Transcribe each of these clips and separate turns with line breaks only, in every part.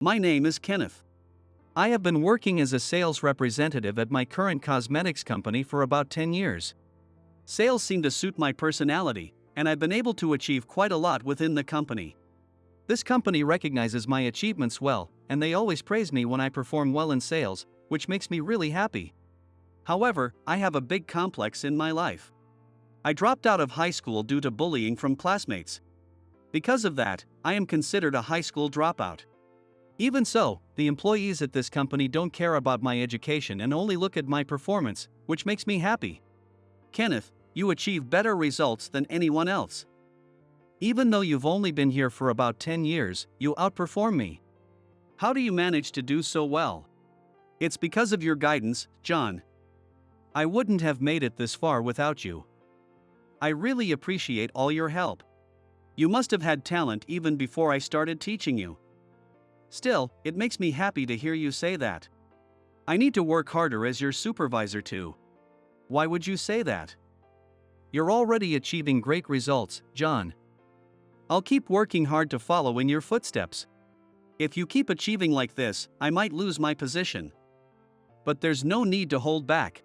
My name is Kenneth. I have been working as a sales representative at my current cosmetics company for about 10 years. Sales seem to suit my personality, and I've been able to achieve quite a lot within the company. This company recognizes my achievements well, and they always praise me when I perform well in sales, which makes me really happy. However, I have a big complex in my life. I dropped out of high school due to bullying from classmates. Because of that, I am considered a high school dropout. Even so, the employees at this company don't care about my education and only look at my performance, which makes me happy. Kenneth, you achieve better results than anyone else. Even though you've only been here for about 10 years, you outperform me. How do you manage to do so well? It's because of your guidance, John. I wouldn't have made it this far without you. I really appreciate all your help. You must have had talent even before I started teaching you. Still, it makes me happy to hear you say that. I need to work harder as your supervisor too. Why would you say that? You're already achieving great results, John. I'll keep working hard to follow in your footsteps. If you keep achieving like this, I might lose my position. But there's no need to hold back.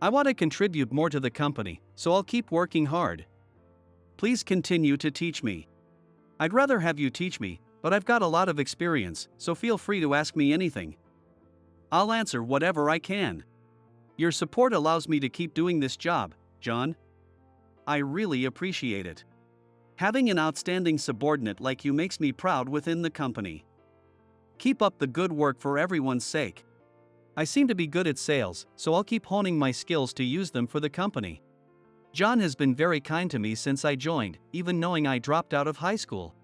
I want to contribute more to the company, so I'll keep working hard. Please continue to teach me. I'd rather have you teach me, but I've got a lot of experience, so feel free to ask me anything. I'll answer whatever I can. Your support allows me to keep doing this job, John. I really appreciate it. Having an outstanding subordinate like you makes me proud within the company. Keep up the good work for everyone's sake. I seem to be good at sales, so I'll keep honing my skills to use them for the company. John has been very kind to me since I joined, even knowing I dropped out of high school.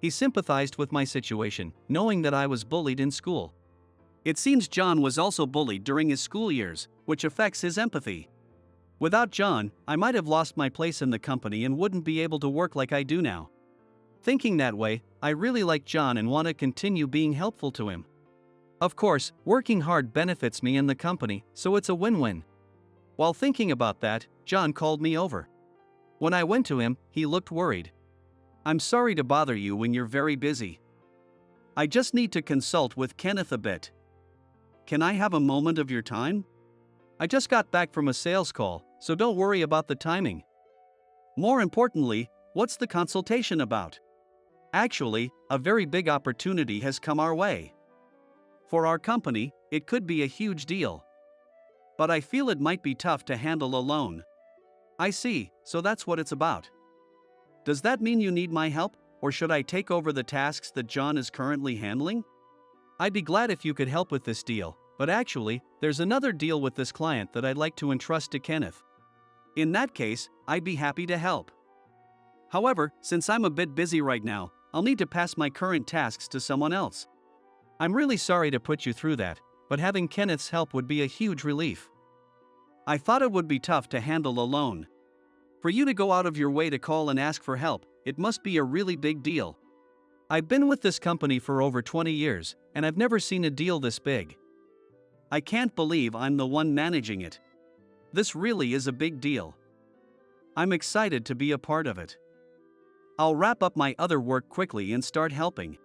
He sympathized with my situation, knowing that I was bullied in school. It seems John was also bullied during his school years, which affects his empathy. Without John, I might have lost my place in the company and wouldn't be able to work like I do now. Thinking that way, I really like John and want to continue being helpful to him. Of course, working hard benefits me and the company, so it's a win-win. While thinking about that, John called me over. When I went to him, he looked worried. I'm sorry to bother you when you're very busy. I just need to consult with Kenneth a bit. Can I have a moment of your time? I just got back from a sales call, so don't worry about the timing. More importantly, what's the consultation about? Actually, a very big opportunity has come our way. For our company, it could be a huge deal. But I feel it might be tough to handle alone. I see, so that's what it's about. Does that mean you need my help, or should I take over the tasks that John is currently handling? I'd be glad if you could help with this deal, but actually, there's another deal with this client that I'd like to entrust to Kenneth. In that case, I'd be happy to help. However, since I'm a bit busy right now, I'll need to pass my current tasks to someone else. I'm really sorry to put you through that, but having Kenneth's help would be a huge relief. I thought it would be tough to handle alone. For you to go out of your way to call and ask for help, it must be a really big deal. I've been with this company for over 20 years, and I've never seen a deal this big. I can't believe I'm the one managing it. This really is a big deal. I'm excited to be a part of it. I'll wrap up my other work quickly and start helping.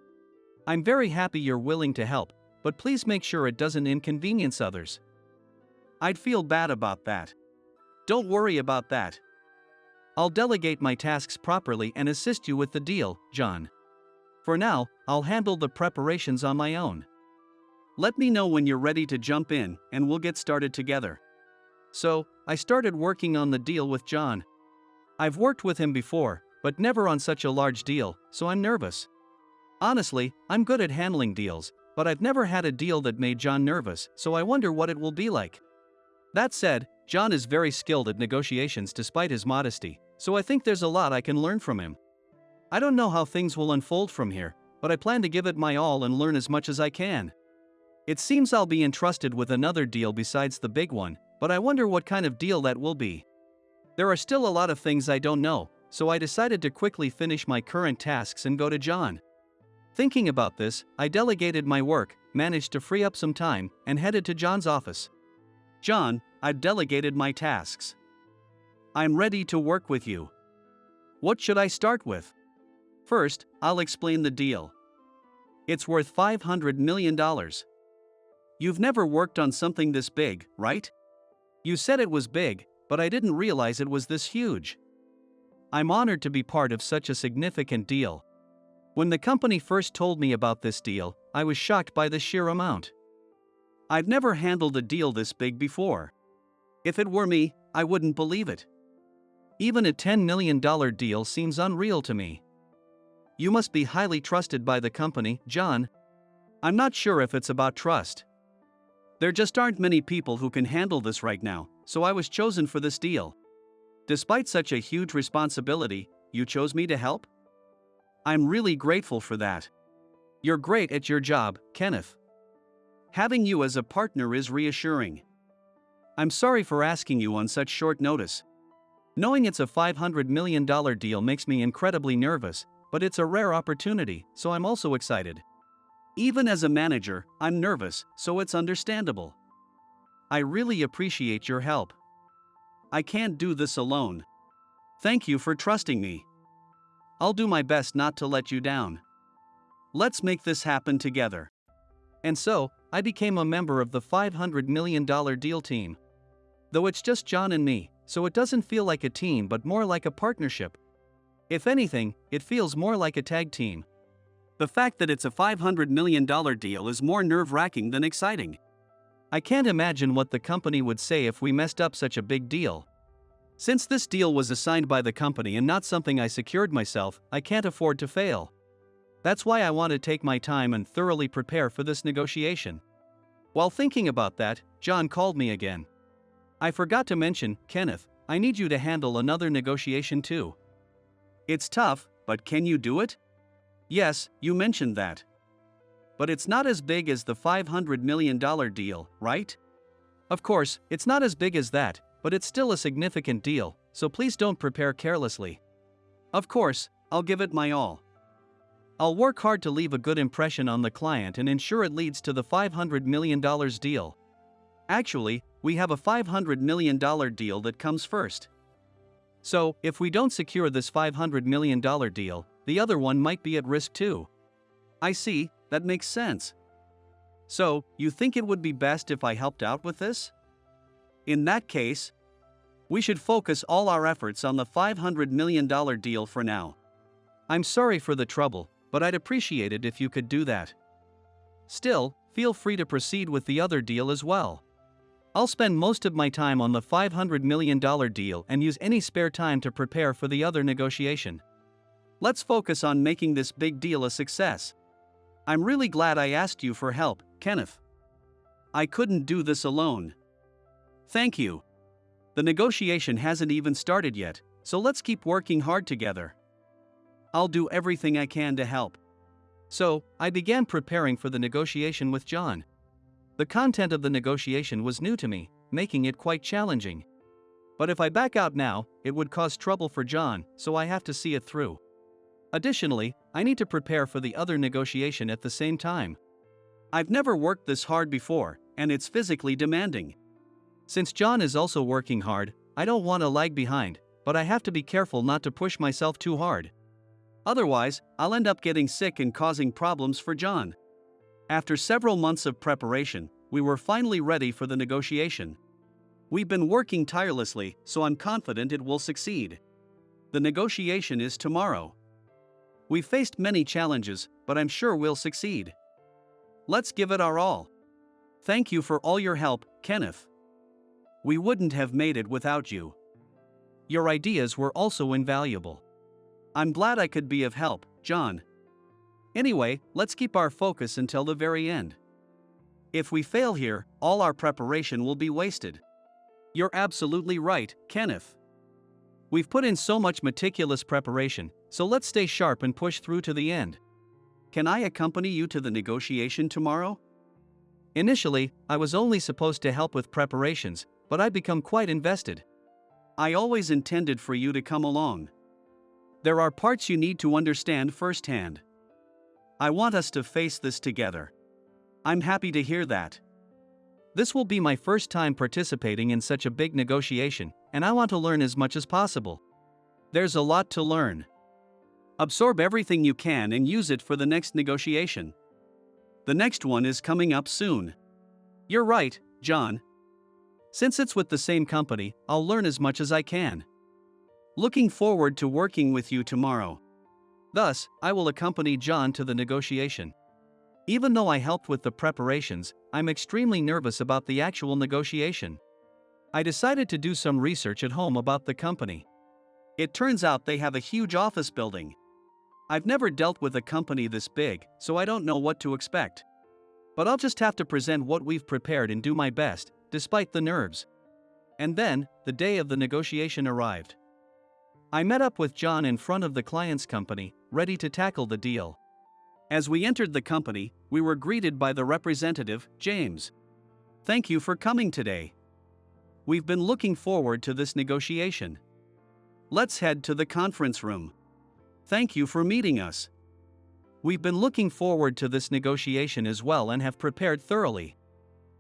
I'm very happy you're willing to help, but please make sure it doesn't inconvenience others. I'd feel bad about that. Don't worry about that. I'll delegate my tasks properly and assist you with the deal, John. For now, I'll handle the preparations on my own. Let me know when you're ready to jump in, and we'll get started together. So, I started working on the deal with John. I've worked with him before, but never on such a large deal, so I'm nervous. Honestly, I'm good at handling deals, but I've never had a deal that made John nervous, so I wonder what it will be like. That said, John is very skilled at negotiations despite his modesty, so I think there's a lot I can learn from him. I don't know how things will unfold from here, but I plan to give it my all and learn as much as I can. It seems I'll be entrusted with another deal besides the big one, but I wonder what kind of deal that will be. There are still a lot of things I don't know, so I decided to quickly finish my current tasks and go to John. Thinking about this, I delegated my work, managed to free up some time, and headed to John's office. John, I've delegated my tasks. I'm ready to work with you. What should I start with? First, I'll explain the deal. It's worth $500 million. You've never worked on something this big, right? You said it was big, but I didn't realize it was this huge. I'm honored to be part of such a significant deal. When the company first told me about this deal, I was shocked by the sheer amount. I've never handled a deal this big before. If it were me, I wouldn't believe it. Even a $10 million deal seems unreal to me. You must be highly trusted by the company, John. I'm not sure if it's about trust. There just aren't many people who can handle this right now, so I was chosen for this deal. Despite such a huge responsibility, you chose me to help? I'm really grateful for that. You're great at your job, Kenneth. Having you as a partner is reassuring. I'm sorry for asking you on such short notice. Knowing it's a $500 million deal makes me incredibly nervous, but it's a rare opportunity, so I'm also excited. Even as a manager, I'm nervous, so it's understandable. I really appreciate your help. I can't do this alone. Thank you for trusting me. I'll do my best not to let you down. Let's make this happen together. And so, I became a member of the $500 million deal team. Though it's just John and me, so it doesn't feel like a team but more like a partnership. If anything, it feels more like a tag team. The fact that it's a $500 million deal is more nerve-wracking than exciting. I can't imagine what the company would say if we messed up such a big deal. Since this deal was assigned by the company and not something I secured myself, I can't afford to fail. That's why I want to take my time and thoroughly prepare for this negotiation. While thinking about that, John called me again. I forgot to mention, Kenneth, I need you to handle another negotiation too. It's tough, but can you do it? Yes, you mentioned that. But it's not as big as the $500 million deal, right? Of course, it's not as big as that, but it's still a significant deal, so please don't prepare carelessly. Of course, I'll give it my all. I'll work hard to leave a good impression on the client and ensure it leads to the $500 million deal. Actually, we have a $500 million deal that comes first. So, if we don't secure this $500 million deal, the other one might be at risk too. I see, that makes sense. So, you think it would be best if I helped out with this? In that case, we should focus all our efforts on the $500 million deal for now. I'm sorry for the trouble, but I'd appreciate it if you could do that. Still, feel free to proceed with the other deal as well. I'll spend most of my time on the $500 million deal and use any spare time to prepare for the other negotiation. Let's focus on making this big deal a success. I'm really glad I asked you for help, Kenneth. I couldn't do this alone. Thank you. The negotiation hasn't even started yet, so let's keep working hard together. I'll do everything I can to help. So, I began preparing for the negotiation with John. The content of the negotiation was new to me, making it quite challenging. But if I back out now, it would cause trouble for John, so I have to see it through. Additionally, I need to prepare for the other negotiation at the same time. I've never worked this hard before, and it's physically demanding. Since John is also working hard, I don't want to lag behind, but I have to be careful not to push myself too hard. Otherwise, I'll end up getting sick and causing problems for John. After several months of preparation, we were finally ready for the negotiation. We've been working tirelessly, so I'm confident it will succeed. The negotiation is tomorrow. We've faced many challenges, but I'm sure we'll succeed. Let's give it our all. Thank you for all your help, Kenneth. We wouldn't have made it without you. Your ideas were also invaluable. I'm glad I could be of help, John. Anyway, let's keep our focus until the very end. If we fail here, all our preparation will be wasted. You're absolutely right, Kenneth. We've put in so much meticulous preparation, so let's stay sharp and push through to the end. Can I accompany you to the negotiation tomorrow? Initially, I was only supposed to help with preparations, but I've become quite invested. I always intended for you to come along. There are parts you need to understand firsthand. I want us to face this together. I'm happy to hear that. This will be my first time participating in such a big negotiation, and I want to learn as much as possible. There's a lot to learn. Absorb everything you can and use it for the next negotiation. The next one is coming up soon. You're right, John. Since it's with the same company, I'll learn as much as I can. Looking forward to working with you tomorrow. Thus, I will accompany John to the negotiation. Even though I helped with the preparations, I'm extremely nervous about the actual negotiation. I decided to do some research at home about the company. It turns out they have a huge office building. I've never dealt with a company this big, so I don't know what to expect. But I'll just have to present what we've prepared and do my best, despite the nerves. And then, the day of the negotiation arrived. I met up with John in front of the client's company, ready to tackle the deal. As we entered the company, we were greeted by the representative, James. Thank you for coming today. We've been looking forward to this negotiation. Let's head to the conference room. Thank you for meeting us. We've been looking forward to this negotiation as well and have prepared thoroughly.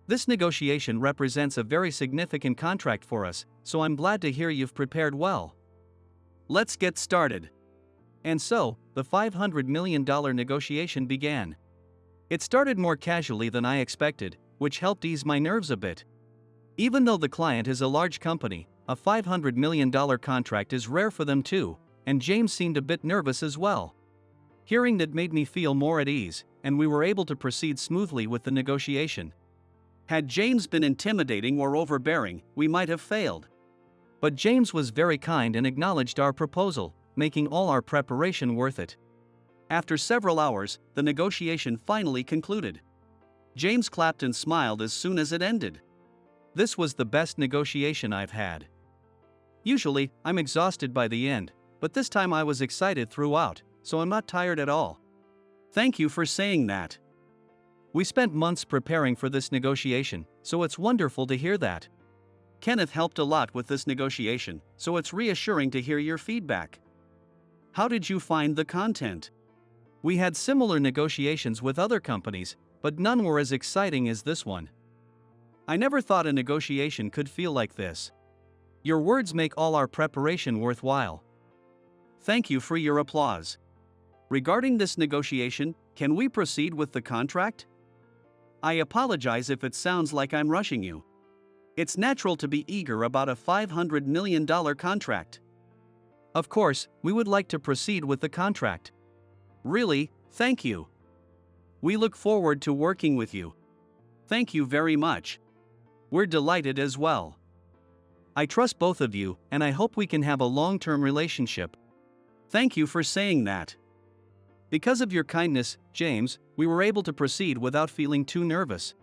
This negotiation represents a very significant contract for us, so I'm glad to hear you've prepared well. Let's get started. And so, the $500 million negotiation began. It started more casually than I expected, which helped ease my nerves a bit. Even though the client is a large company, a $500 million contract is rare for them too, and James seemed a bit nervous as well. Hearing that made me feel more at ease, and we were able to proceed smoothly with the negotiation. Had James been intimidating or overbearing, we might have failed. But James was very kind and acknowledged our proposal, making all our preparation worth it. After several hours, the negotiation finally concluded. James clapped and smiled as soon as it ended. This was the best negotiation I've had. Usually, I'm exhausted by the end, but this time I was excited throughout, so I'm not tired at all. Thank you for saying that. We spent months preparing for this negotiation, so it's wonderful to hear that. Kenneth helped a lot with this negotiation, so it's reassuring to hear your feedback. How did you find the content? We had similar negotiations with other companies, but none were as exciting as this one. I never thought a negotiation could feel like this. Your words make all our preparation worthwhile. Thank you for your applause. Regarding this negotiation, can we proceed with the contract? I apologize if it sounds like I'm rushing you. It's natural to be eager about a $500 million contract. Of course, we would like to proceed with the contract. Really, thank you. We look forward to working with you. Thank you very much. We're delighted as well. I trust both of you, and I hope we can have a long-term relationship. Thank you for saying that. Because of your kindness, James, we were able to proceed without feeling too nervous.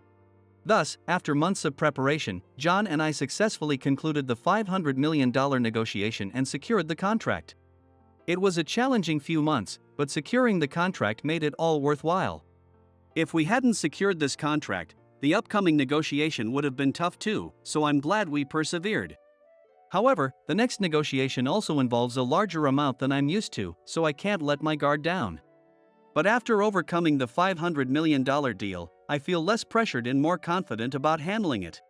Thus, after months of preparation, John and I successfully concluded the $500 million negotiation and secured the contract. It was a challenging few months, but securing the contract made it all worthwhile. If we hadn't secured this contract, the upcoming negotiation would have been tough too, so I'm glad we persevered. However, the next negotiation also involves a larger amount than I'm used to, so I can't let my guard down. But after overcoming the $500 million deal, I feel less pressured and more confident about handling it.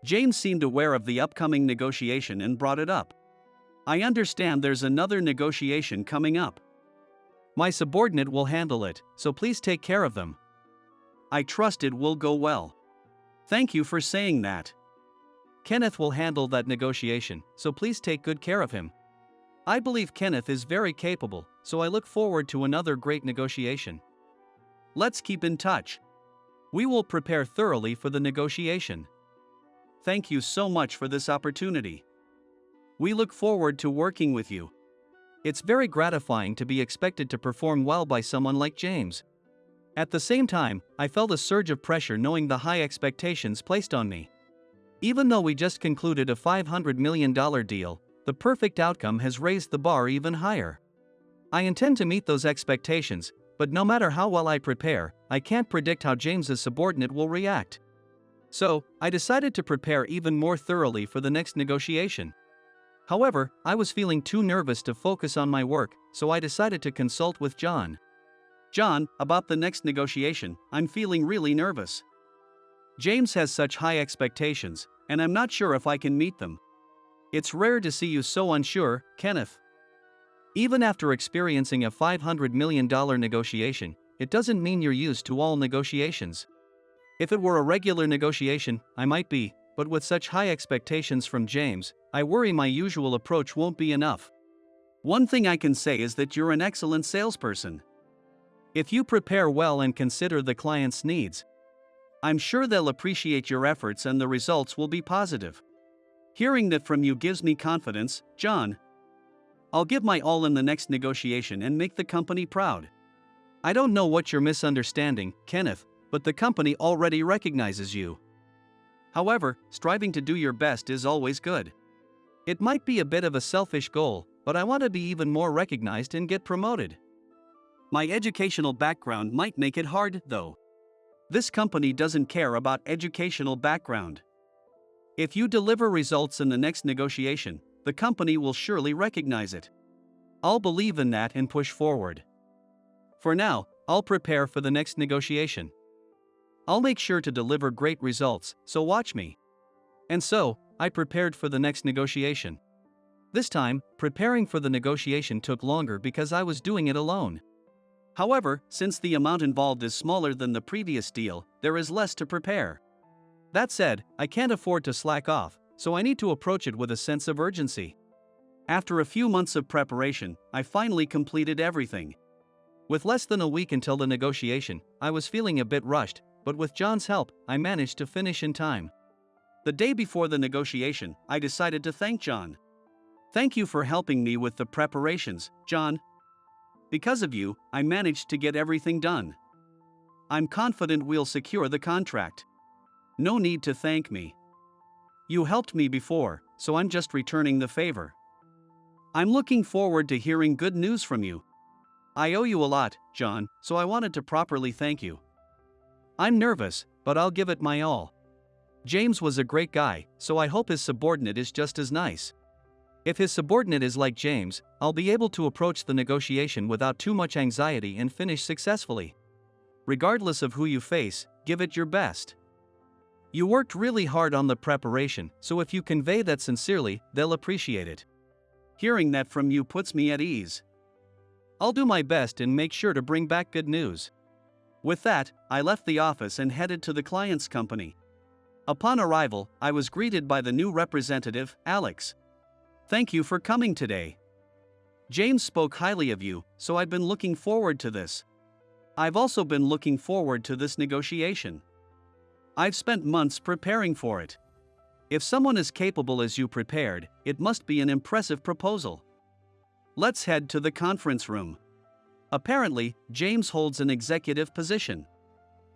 James seemed aware of the upcoming negotiation and brought it up. I understand there's another negotiation coming up. My subordinate will handle it, so please take care of them. I trust it will go well. Thank you for saying that. Kenneth will handle that negotiation, so please take good care of him. I believe Kenneth is very capable, so I look forward to another great negotiation. Let's keep in touch. We will prepare thoroughly for the negotiation. Thank you so much for this opportunity. We look forward to working with you. It's very gratifying to be expected to perform well by someone like James. At the same time, I felt a surge of pressure knowing the high expectations placed on me. Even though we just concluded a $500 million deal, the perfect outcome has raised the bar even higher. I intend to meet those expectations, but no matter how well I prepare, I can't predict how James's subordinate will react. So, I decided to prepare even more thoroughly for the next negotiation. However, I was feeling too nervous to focus on my work, so I decided to consult with John. John, about the next negotiation, I'm feeling really nervous. James has such high expectations, and I'm not sure if I can meet them. It's rare to see you so unsure, Kenneth. Even after experiencing a $500 million negotiation, it doesn't mean you're used to all negotiations. If it were a regular negotiation, I might be, but with such high expectations from James, I worry my usual approach won't be enough. One thing I can say is that you're an excellent salesperson. If you prepare well and consider the client's needs, I'm sure they'll appreciate your efforts and the results will be positive. Hearing that from you gives me confidence, John. I'll give my all in the next negotiation and make the company proud. I don't know what you're misunderstanding, Kenneth, but the company already recognizes you. However, striving to do your best is always good. It might be a bit of a selfish goal, but I want to be even more recognized and get promoted. My educational background might make it hard, though. This company doesn't care about educational background. If you deliver results in the next negotiation, the company will surely recognize it. I'll believe in that and push forward. For now, I'll prepare for the next negotiation. I'll make sure to deliver great results, so watch me. And so, I prepared for the next negotiation. This time, preparing for the negotiation took longer because I was doing it alone. However, since the amount involved is smaller than the previous deal, there is less to prepare. That said, I can't afford to slack off, so I need to approach it with a sense of urgency. After a few months of preparation, I finally completed everything. With less than a week until the negotiation, I was feeling a bit rushed, but with John's help, I managed to finish in time. The day before the negotiation, I decided to thank John. Thank you for helping me with the preparations, John. Because of you, I managed to get everything done. I'm confident we'll secure the contract. No need to thank me. You helped me before, so I'm just returning the favor. I'm looking forward to hearing good news from you. I owe you a lot, John, so I wanted to properly thank you. I'm nervous, but I'll give it my all. James was a great guy, so I hope his subordinate is just as nice. If his subordinate is like James, I'll be able to approach the negotiation without too much anxiety and finish successfully. Regardless of who you face, give it your best. You worked really hard on the preparation, so if you convey that sincerely, they'll appreciate it. Hearing that from you puts me at ease. I'll do my best and make sure to bring back good news. With that, I left the office and headed to the client's company. Upon arrival, I was greeted by the new representative, Alex. Thank you for coming today. James spoke highly of you, so I've been looking forward to this. I've also been looking forward to this negotiation. I've spent months preparing for it. If someone as capable as you prepared, it must be an impressive proposal. Let's head to the conference room. Apparently, James holds an executive position.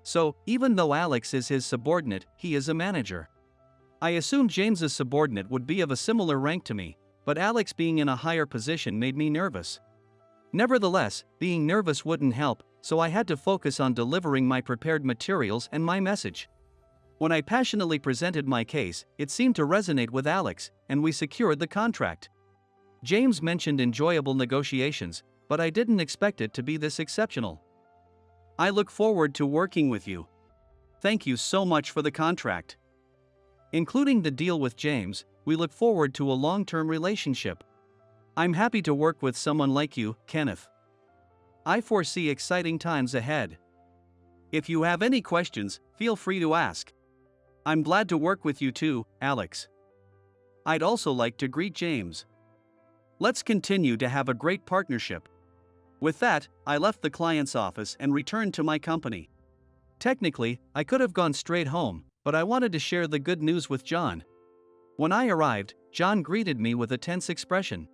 So, even though Alex is his subordinate, he is a manager. I assumed James's subordinate would be of a similar rank to me, but Alex being in a higher position made me nervous. Nevertheless, being nervous wouldn't help, so I had to focus on delivering my prepared materials and my message. When I passionately presented my case, it seemed to resonate with Alex, and we secured the contract. James mentioned enjoyable negotiations, but I didn't expect it to be this exceptional. I look forward to working with you. Thank you so much for the contract. Including the deal with James, we look forward to a long-term relationship. I'm happy to work with someone like you, Kenneth. I foresee exciting times ahead. If you have any questions, feel free to ask. I'm glad to work with you too, Alex. I'd also like to greet James. Let's continue to have a great partnership. With that, I left the client's office and returned to my company. Technically, I could have gone straight home, but I wanted to share the good news with John. When I arrived, John greeted me with a tense expression.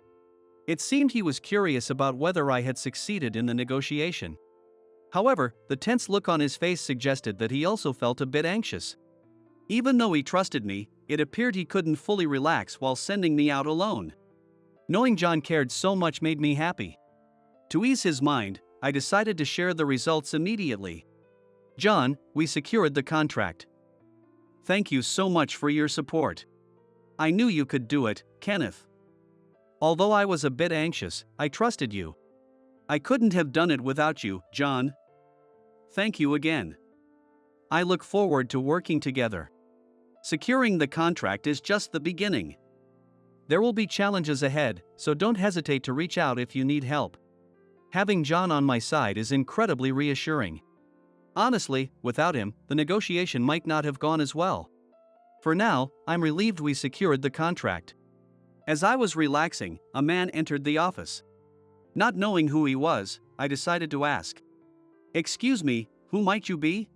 It seemed he was curious about whether I had succeeded in the negotiation. However, the tense look on his face suggested that he also felt a bit anxious. Even though he trusted me, it appeared he couldn't fully relax while sending me out alone. Knowing John cared so much made me happy. To ease his mind, I decided to share the results immediately. John, we secured the contract. Thank you so much for your support. I knew you could do it, Kenneth. Although I was a bit anxious, I trusted you. I couldn't have done it without you, John. Thank you again. I look forward to working together. Securing the contract is just the beginning. There will be challenges ahead, so don't hesitate to reach out if you need help. Having John on my side is incredibly reassuring. Honestly, without him, the negotiation might not have gone as well. For now, I'm relieved we secured the contract. As I was relaxing, a man entered the office. Not knowing who he was, I decided to ask. "Excuse me, who might you be?"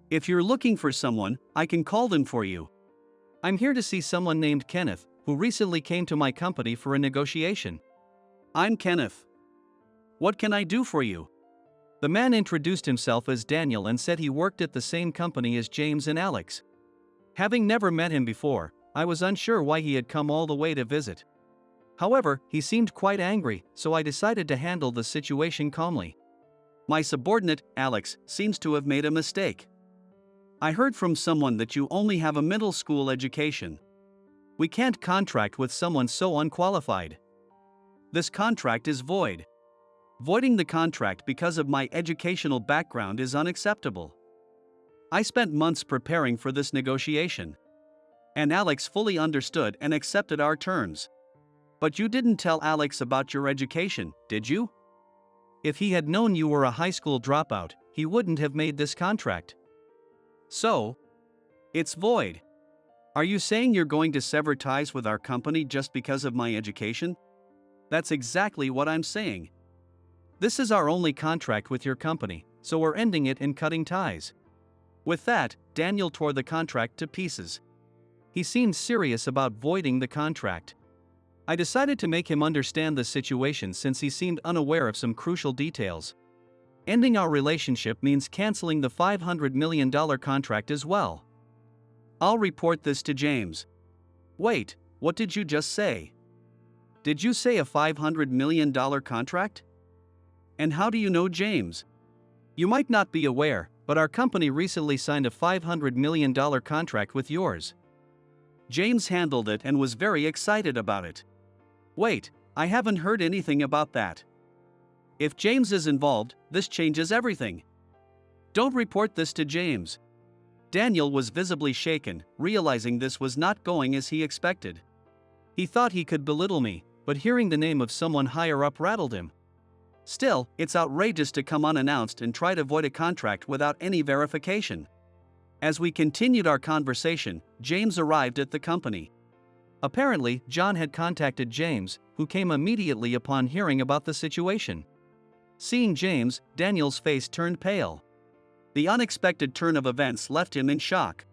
"If you're looking for someone, I can call them for you. I'm here to see someone named Kenneth, who recently came to my company for a negotiation." "I'm Kenneth. What can I do for you?" The man introduced himself as Daniel and said he worked at the same company as James and Alex. Having never met him before, I was unsure why he had come all the way to visit. However, he seemed quite angry, so I decided to handle the situation calmly. "My subordinate, Alex, seems to have made a mistake. I heard from someone that you only have a middle school education. We can't contract with someone so unqualified. This contract is void. Voiding the contract because of my educational background is unacceptable. I spent months preparing for this negotiation. And Alex fully understood and accepted our terms. But you didn't tell Alex about your education, did you? If he had known you were a high school dropout, he wouldn't have made this contract. So, it's void. Are you saying you're going to sever ties with our company just because of my education?" "That's exactly what I'm saying. This is our only contract with your company, so we're ending it and cutting ties." With that, Daniel tore the contract to pieces. He seemed serious about voiding the contract. I decided to make him understand the situation since he seemed unaware of some crucial details. Ending our relationship means canceling the $500 million contract as well. I'll report this to James. Wait, what did you just say? Did you say a $500 million contract? And how do you know James? You might not be aware, but our company recently signed a $500 million contract with yours. James handled it and was very excited about it. Wait, I haven't heard anything about that. If James is involved, this changes everything. Don't report this to James. Daniel was visibly shaken, realizing this was not going as he expected. He thought he could belittle me, but hearing the name of someone higher up rattled him. Still, it's outrageous to come unannounced and try to void a contract without any verification. As we continued our conversation, James arrived at the company. Apparently, John had contacted James, who came immediately upon hearing about the situation. Seeing James, Daniel's face turned pale. The unexpected turn of events left him in shock.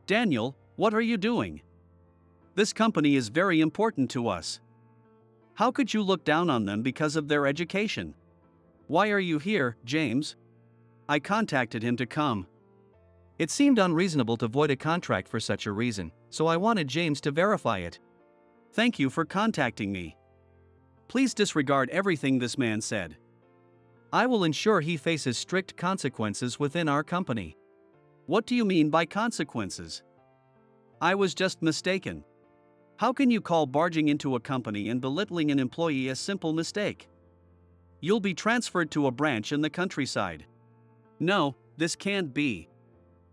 "Daniel, what are you doing? This company is very important to us. How could you look down on them because of their education? Why are you here, James?" I contacted him to come. It seemed unreasonable to void a contract for such a reason, so I wanted James to verify it. "Thank you for contacting me. Please disregard everything this man said. I will ensure he faces strict consequences within our company." "What do you mean by consequences?" "I was just mistaken. How can you call barging into a company and belittling an employee a simple mistake? You'll be transferred to a branch in the countryside." "No, this can't be."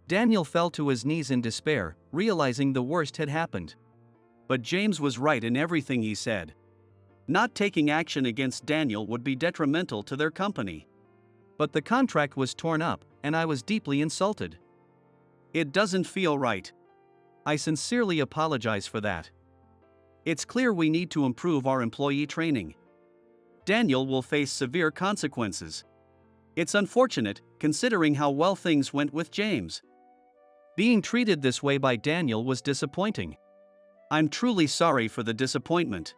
Daniel fell to his knees in despair, realizing the worst had happened. But James was right in everything he said. Not taking action against Daniel would be detrimental to their company. But the contract was torn up, and I was deeply insulted. It doesn't feel right. I sincerely apologize for that. It's clear we need to improve our employee training. Daniel will face severe consequences. It's unfortunate, considering how well things went with James. Being treated this way by Daniel was disappointing. I'm truly sorry for the disappointment.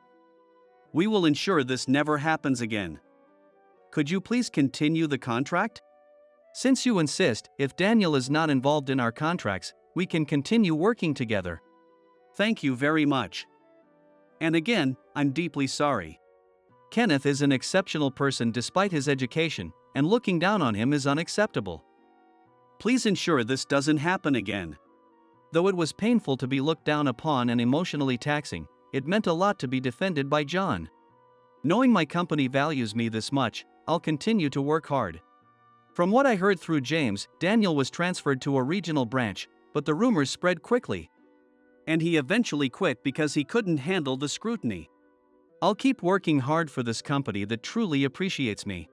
We will ensure this never happens again. Could you please continue the contract? Since you insist, if Daniel is not involved in our contracts, we can continue working together. Thank you very much. And again, I'm deeply sorry. Kenneth is an exceptional person despite his education, and looking down on him is unacceptable. Please ensure this doesn't happen again. Though it was painful to be looked down upon and emotionally taxing, it meant a lot to be defended by John. Knowing my company values me this much, I'll continue to work hard. From what I heard through James, Daniel was transferred to a regional branch, but the rumors spread quickly. And he eventually quit because he couldn't handle the scrutiny. I'll keep working hard for this company that truly appreciates me.